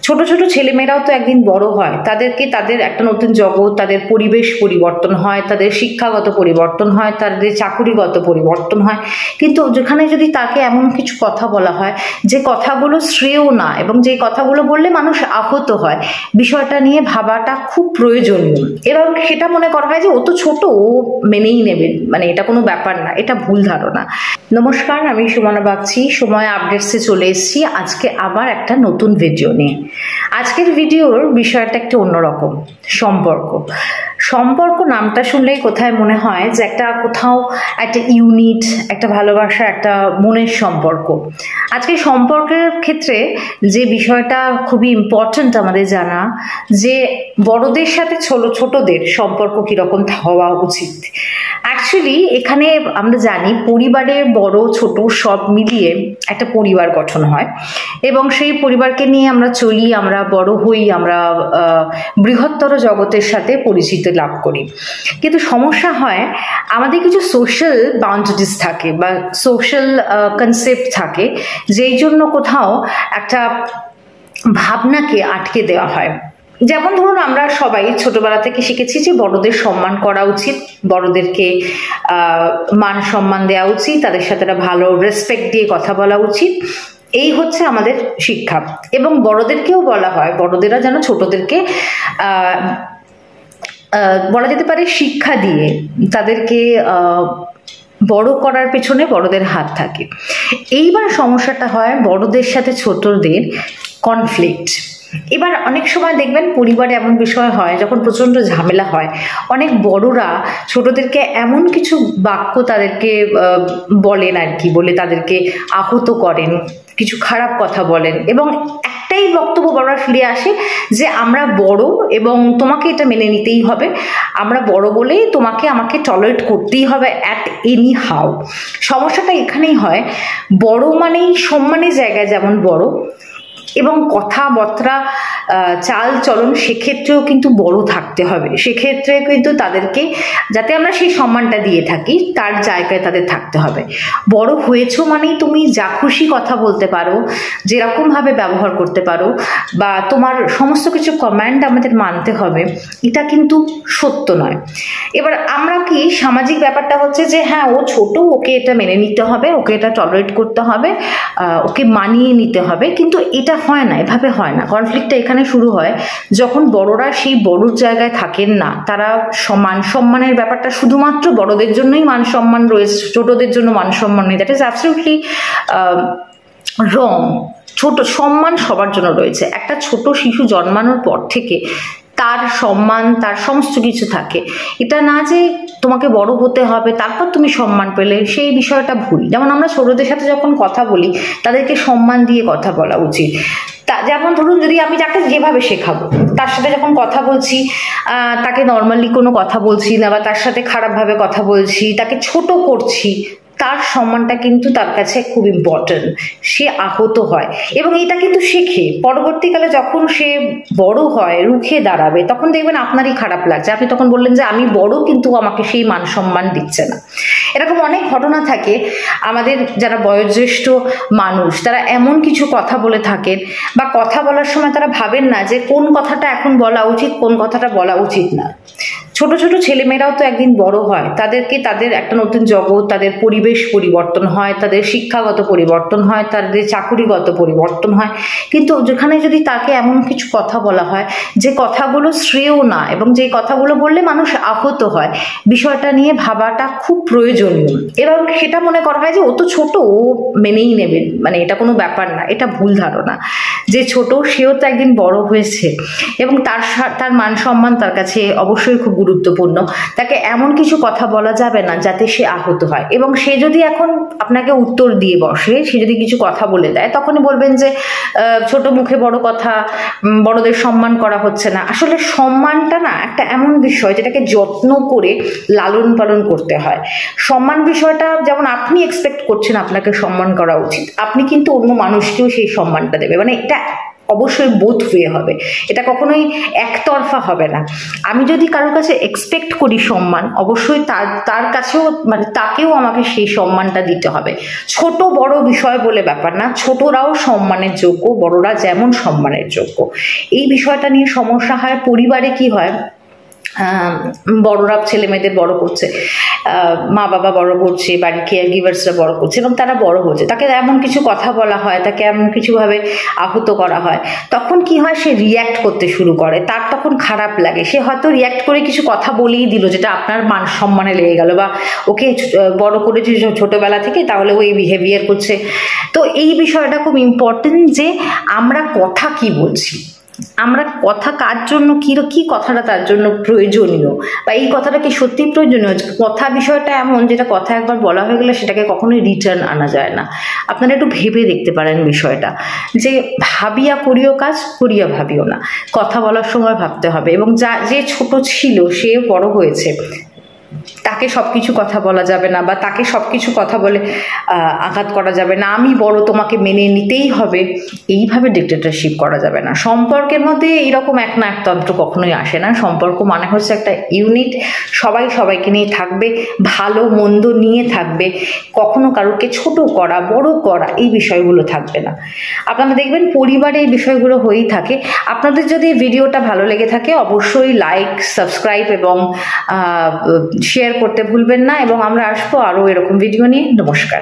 ছোট ছোট ছেলেমেয়েরাও তো একদিন বড় হয়, তাদেরকে তাদের একটা নতুন জগৎ, তাদের পরিবেশ পরিবর্তন হয়, তাদের শিক্ষাগত পরিবর্তন হয়, তাদের চাকুরিগত পরিবর্তন হয়। কিন্তু যেখানে যদি তাকে এমন কিছু কথা বলা হয় যে কথাগুলো শ্রেয় না, এবং যে কথাগুলো বললে মানুষ আহত হয়, বিষয়টা নিয়ে ভাবাটা খুব প্রয়োজনীয়। এবং সেটা মনে করা হয় যে ও তো ছোট, ও মেনেই নেবে, মানে এটা কোনো ব্যাপার না, এটা ভুল ধারণা। নমস্কার, আমি সুমনা বাগচি, সময় আপডেটসে চলে এসেছি আজকে আবার একটা নতুন ভিডিও নিয়ে। আজকের ভিডিওর বিষয়টা একটু অন্যরকম। সম্পর্ক নামটা শুনলেই কোথায় মনে হয় যে কোথাও একটা ইউনিট, একটা ভালোবাসা, একটা মনের সম্পর্ক। আজকে সম্পর্কের ক্ষেত্রে যে বিষয়টা খুবই ইম্পর্ট্যান্ট আমাদের জানা, যে বড়দের সাথে ছোটদের সম্পর্ক কিরকম হওয়া উচিত। অ্যাকচুয়ালি এখানে আমরা জানি পরিবারে বড় ছোট সব মিলিয়ে একটা পরিবার গঠন হয়, এবং সেই পরিবারকে নিয়ে আমরা চলি, আমরা বড় হই, আমরা বৃহত্তর জগতের সাথে পরিচিতি লাভ করি। কিন্তু সমস্যা হয় আমাদের কিছু সোশ্যাল বাউন্ডারিজ থাকে বা সোশ্যাল কনসেপ্ট থাকে, যেই জন্য কোথাও একটা ভাবনাকে আটকে দেওয়া হয়। যেমন ধরুন, আমরা সবাই ছোটবেলা থেকে শিখেছি যে বড়দের সম্মান করা উচিত, বড়দেরকে মান সম্মান দেওয়া উচিত, তাদের সাথে একটা ভালো রেসপেক্ট দিয়ে কথা বলা উচিত। এই হচ্ছে আমাদের শিক্ষা। এবং বড়দেরকেও বলা হয়, বড়দেরা যেন ছোটদেরকে বলা যেতে পারে শিক্ষা দিয়ে তাদেরকে বড় করার পেছনে বড়দের হাত থাকে। এইবার সমস্যাটা হয় বড়দের সাথে ছোটদের কনফ্লিক্ট। এবার অনেক সময় দেখবেন পরিবারে এমন বিষয় হয় যখন প্রচণ্ড ঝামেলা হয়, অনেক বড়রা ছোটদেরকে এমন কিছু বাক্য তাদেরকে বলেন আর কি, বলে তাদেরকে আহত করেন, কিছু খারাপ কথা বলেন, এবং একটাই বক্তব্য বড়রা ফিরে আসে যে আমরা বড় এবং তোমাকে এটা মেনে নিতেই হবে, আমরা বড় বলেই আমাকে টলারেট করতেই হবে অ্যাট এনি হাউ। সমস্যাটা এখানেই হয়, বড় মানেই সম্মানের জায়গায় যেমন বড়, এবং কথাবার্তা চাল চলন সেক্ষেত্রেও কিন্তু বড় থাকতে হবে। সেক্ষেত্রে কিন্তু তাদেরকে যাতে আমরা সেই সম্মানটা দিয়ে থাকি, তার জায়গায় তাদের থাকতে হবে। বড় হয়েছো মানেই তুমি যা খুশি কথা বলতে পারো, যেরকমভাবে ব্যবহার করতে পারো, বা তোমার সমস্ত কিছু কমান্ড আমাদের মানতে হবে, এটা কিন্তু সত্য নয়। এবার আমরা কি সামাজিক ব্যাপারটা হচ্ছে যে হ্যাঁ ও ছোট, ওকে এটা মেনে নিতে হবে, ওকে এটা টলারেট করতে হবে, ওকে মানিয়ে নিতে হবে। কিন্তু এটা হয় না, এভাবে হয় না। কনফ্লিক্টটা এখানে শুরু হয় যখন বড়রা সেই বড়র জায়গায় থাকেন না, তারা সম্মানের ব্যাপারটা শুধুমাত্র বড়দের জন্যই মান সম্মান রয়েছে, ছোটদের জন্য মান সম্মান নেই। দ্যাট ইজ অ্যাবসলিউটলি রং। ছোট সম্মান সবার জন্য রয়েছে। একটা ছোট শিশু জন্মানোর পর থেকে তার সম্মান, তার সমস্ত কিছু থাকে। এটা না যে তোমাকে বড় হতে হবে তারপর তুমি সম্মান পেলে, সেই বিষয়টা ভুল। যেমন আমরা ছোটদের সাথে যখন কথা বলি তাদেরকে সম্মান দিয়ে কথা বলা উচিত। যেমন ধরুন, যদি আমি যাকে যেভাবে শেখাবো, তার সাথে যখন কথা বলছি তাকে নর্মালি কোনো কথা বলছি না, বা তার সাথে খারাপভাবে কথা বলছি, তাকে ছোট করছি, তার সম্মানটা কিন্তু তার কাছে খুব ইম্পর্টেন্ট। সে আহত হয় এবং এটা কিন্তু শেখে। পরবর্তীকালে যখন সে বড় হয়, রুখে দাঁড়াবে, তখন দেখবেন আপনারই খারাপ লাগছে। আপনি তখন বললেন যে আমি বড়, কিন্তু আমাকে সেই মান সম্মান দিচ্ছে না। এরকম অনেক ঘটনা থাকে। আমাদের যারা বয়োজ্যেষ্ঠ মানুষ, তারা এমন কিছু কথা বলে থাকেন, বা কথা বলার সময় তারা ভাবেন না যে কোন কথাটা এখন বলা উচিত, কোন কথাটা বলা উচিত না। ছোট ছোট ছেলেমেয়েরাও তো একদিন বড় হয়, তাদেরকে তাদের একটা নতুন জগৎ, তাদের পরিবেশ পরিবর্তন হয়, তাদের শিক্ষাগত পরিবর্তন হয়, তাদের চাকুরিগত পরিবর্তন হয়। কিন্তু যেখানে যদি তাকে এমন কিছু কথা বলা হয় যে কথাগুলো শ্রেয় না, এবং যে কথাগুলো বললে মানুষ আহত হয়, বিষয়টা নিয়ে ভাবাটা খুব প্রয়োজনীয়। এবং সেটা মনে করা হয় যে ও তো ছোট, ও মেনেই নেবে, মানে এটা কোনো ব্যাপার না, এটা ভুল ধারণা। যে ছোট সেও তো একদিন বড় হয়েছে, এবং তার মান সম্মান তার কাছে অবশ্যই খুব গুরুত্বপূর্ণ। তাকে এমন কিছু কথা বলা যাবে না যাতে সে আহত হয়। এবং সে যদি এখন আপনাকে উত্তর দিয়ে বসে, সে যদি কিছু কথা বলে দেয়, তখনই বলবেন যে ছোট মুখে বড় কথা, বড়দের সম্মান করা হচ্ছে না। আসলে সম্মানটা না একটা এমন বিষয় যেটাকে যত্ন করে লালন পালন করতে হয়। সম্মান বিষয়টা যেমন আপনি এক্সপেক্ট করছেন আপনাকে সম্মান করা উচিত, আপনি কিন্তু অন্য মানুষকেও সেই সম্মানটা দেবে। মানে এটা অবশ্যই বোথ ওয়ে হবে, এটা কখনোই একতরফা হবে না। আমি যদি কারোর কাছে এক্সপেক্ট করি সম্মান, অবশ্যই তার কাছেও মানে তাকেও আমাকে সেই সম্মানটা দিতে হবে। ছোট বড় বিষয় বলে ব্যাপার না, ছোটরাও সম্মানের যোগ্য, বড়রা যেমন সম্মানের যোগ্য। এই বিষয়টা নিয়ে সমস্যা হয় পরিবারে। কি হয়, বড়রা ছেলে মেয়েদের বড় করছে, মা বাবা বড় করছে, বাড়ির কেয়ার গিভার্সরা বড় করছে এবং তারা বড় হচ্ছে, তাকে এমন কিছু কথা বলা হয়, তাকে এমন কিছুভাবে আহত করা হয়, তখন কি হয়, সে রিয়্যাক্ট করতে শুরু করে, তার তখন খারাপ লাগে। সে হয়তো রিয়্যাক্ট করে কিছু কথা বলেই দিল যেটা আপনার মান সম্মানে লেগে গেল, বা ওকে বড় করেছে ছোটবেলা থেকে, তাহলে ও এই বিহেভিয়ার করছে। তো এই বিষয়টা খুব ইম্পর্টেন্ট যে আমরা কথা কি বলছি, আমরা কথা কার জন্য, কি কথাটা তার জন্য প্রয়োজনীয়, বা এই কথাটা কি সত্যি প্রয়োজনীয়। কথা বিষয়টা এমন, যেটা কথা একবার বলা হয়ে গেলে সেটাকে কখনোই রিটার্ন আনা যায় না। আপনারা একটু ভেবে দেখতে পারেন বিষয়টা, যে ভাবিয়া করিও কাজ, করিয়া ভাবিও না। কথা বলার সময় ভাবতে হবে, এবং যে ছোট ছিল সে বড় হয়েছে, তাকে সবকিছু কথা বলা যাবে না, বা তাকে সবকিছু কথা বলে আঘাত করা যাবে না। আমি বড়, তোমাকে মেনে নিতেই হবে, এইভাবে ডিক্টেটরশিপ করা যাবে না। সম্পর্কের মধ্যে এইরকম এক না একতন্ত্র কখনোই আসে না। সম্পর্ক মানে হচ্ছে একটা ইউনিট, সবাই সবাইকে নিয়ে থাকবে, ভালো মন্দ নিয়ে থাকবে, কখনো কারোকে ছোট করা বড় করা এই বিষয়গুলো থাকবে না। আপনারা দেখবেন পরিবারে এই বিষয়গুলো হয়েই থাকে। আপনাদের যদি ভিডিওটা ভালো লেগে থাকে অবশ্যই লাইক, সাবস্ক্রাইব এবং শেয়ার করতে ভুলবেন না, এবং আমরা আসবো আরও এরকম ভিডিও নিয়ে। নমস্কার।